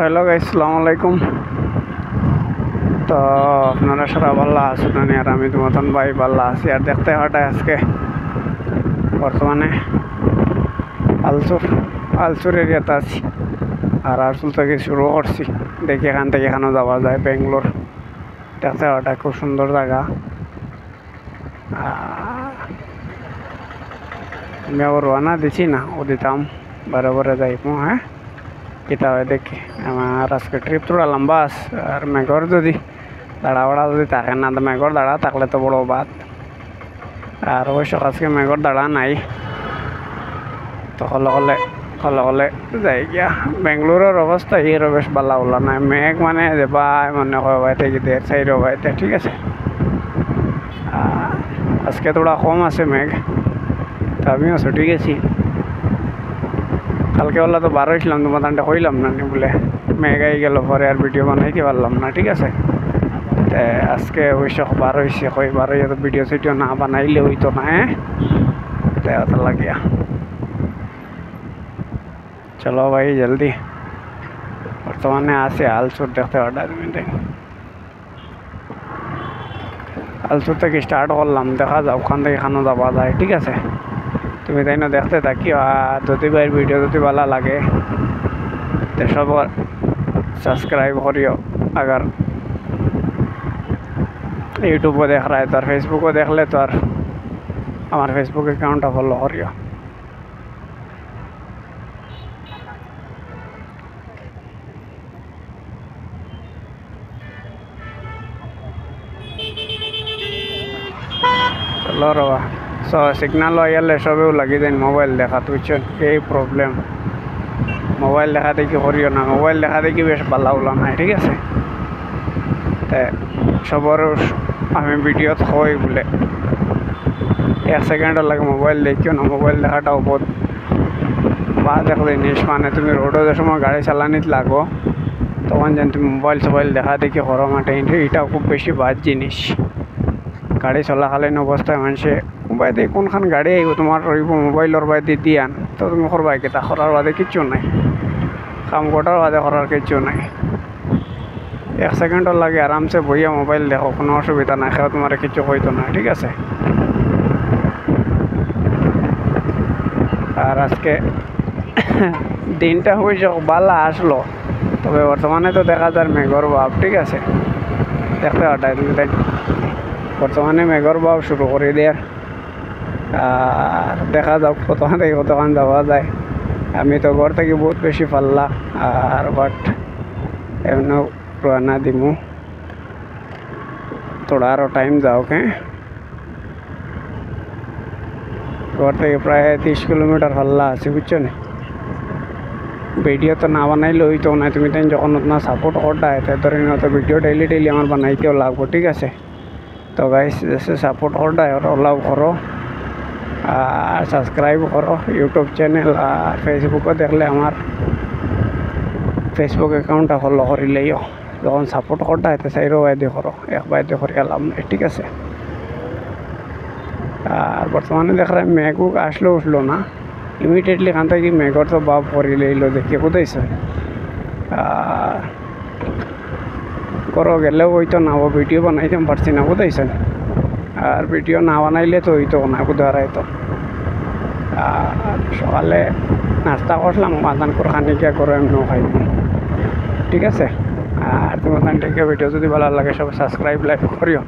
Hello guys, আসসালামু আলাইকুম। তো আপনারা সারা ভালো আছেন আর আমি তো মতন ভাই ভালো আছি। আর দেখতে হঠাৎ আজকে বর্তমানে আলসুর এরিয়াতে আছি। আর আলসুর থেকে শুরু করছি, দেখি এখান থেকে এখানেও যাওয়া যায় বেঙ্গলোর। দেখতে হঠাৎ খুব সুন্দর জায়গা। আমি আবার রওনা দিছি না, ও দিতাম বারে বারে যাইব। হ্যাঁ, এটা হয় দেখি। আমার আজকে ট্রিপ থোড়া লম্বা আছে, আর মেঘর যদি দাঁড়া যদি থাকে না, তো মেঘর দাঁড়া থাকলে তো বড় বাদ। আর অবশ্য আজকে মেঘর দাঁড়া নাই, তো হলে হলে যাই গিয়া। বেঙ্গলোরের অবস্থা হিরো বেশ ভালো হলো না, মেঘ মানে যে ভাই মনে হয় ভাই থেকে দেড় সাইড ভাইতে, ঠিক আছে। আজকে থোড়া কম আছে মেঘ, তো আমিও ছুটি গেছি। কালকে হলে তো বার হয়েছিলাম, তোমার দানটা হইলাম না বলে মেঘ আই গেল, পরে আর ভিডিও বানাইতে পারলাম না, ঠিক আছে। আজকে অবশ্য বার হয়েছে, বার হইয়া তো ভিডিও সিডিও না বানাইলে হইতো না। তো লাগিয়া চলো ভাই জলদি। বর্তমানে আছে আলসুর, দেখতে অর্ডার আলসুর থেকে স্টার্ট করলাম, দেখা যাও ওখান থেকে খানো যাওয়া যায়, ঠিক আছে। তুমি তাই না দেখতে থাকিও, আর যদি ভাই ভিডিও যদি ভালো লাগে তো সবার সাবস্ক্রাইব করিও। আগার ইউটিউবও দেখ রা তো আর ফেসবুকও দেখলে তো আর আমার ফেসবুক অ্যাকাউন্টটা ফলো করিও। চলো রবা সিগনাল আইলে সবেও লাগি যায় মোবাইল দেখা, বুঝছেন? এই প্রবলেম, মোবাইল দেখা দেখি করিও না, মোবাইল দেখা দেখি বেশ ভালো হলো না, ঠিক আছে। সবার আমি ভিডিওত হই বলে 1 সেকেন্ডের লাগে মোবাইল দেখিও না, মোবাইল দেখাটাও বহুত বাদ এক জিনিস। মানে তুমি রোডে যে সময় গাড়ি চালানিতে লাগো, তখন যেন তুমি মোবাইল দেখা দেখি করো মাঠে, এটাও খুব বেশি বাদ জিনিস। গাড়ি চলাকালীন অবস্থায় মানুষে মোবাইল দিয়ে কোনখান গাড়ি আইব তোমার রইব মোবাইলের বাদে দিয়ান, তো তুমি করবা কেটা? করার বাদে কিচ্ছু নাই, কাম করার বাদে করার কিচ্ছু নাই। 1 সেকেন্ডের লাগে আরামসে বইয়া মোবাইল দেখো, কোনো অসুবিধা নাই, খেয়ে তোমার কিছু হইতো না, ঠিক আছে। আর আজকে দিনটা হয়েছে বালা আসলো, তবে বর্তমানে তো দেখা যায় মেঘর ভাব, ঠিক আছে। দেখতে পাঠায় তুমি তাই বর্তমানে মেঘর ভাব শুরু করে দেয়ার। আর দেখা যাক কতক্ষণ থেকে কতক্ষণ যাওয়া যায়। আমি তো ঘর থেকে বহুত বেশি পারলাম, আর বাট এমনি রওনা দিমু, থোড়া আরও টাইম যাও। ঘর থেকে প্রায় 30 কিলোমিটার পাল্লা আছে, বুঝছো না। ভিডিও তো না বানাইলে হইতো না, তুমি তাই যখন আপনার সাপোর্ট করতে হয় ধরে নিও, তো ভিডিও ডেইলি আমার বানাইতেও লাগবো, ঠিক আছে। তো গাইস জেসে সাপোর্ট করতে হয় ওলাও করো, আর সাবস্ক্রাইব করো ইউটিউব চ্যানেল। আর ফেসবুকে দেখলে আমার ফেসবুক অ্যাকাউন্টটা ফলো করিলেইও, যখন সাপোর্ট করতে হয় তো সাইরও বাইদে করো, এক বাইদে করি লাভ নেই, ঠিক আছে। আর বর্তমানে দেখা যায় মেঘ আসলো উঠলো না, ইমিডিয়েটলি এখান থেকে মেঘর তো বাপ করিলে এলো, দেখি কোথাইছে করো গেলেও হইতো না, ও ভিডিও বানাইতে পারছি না, কোথাইছেন। আর ভিডিও না বানাইলে তো হইতো না, কোথায় তো। সকালে নাস্তা করলাম, মাদান করে খানিকা করে এমনিও খাইব, ঠিক আছে। আর তোমার থেকে ভিডিও যদি ভালো লাগে সব সাবস্ক্রাইব লাইক করিও।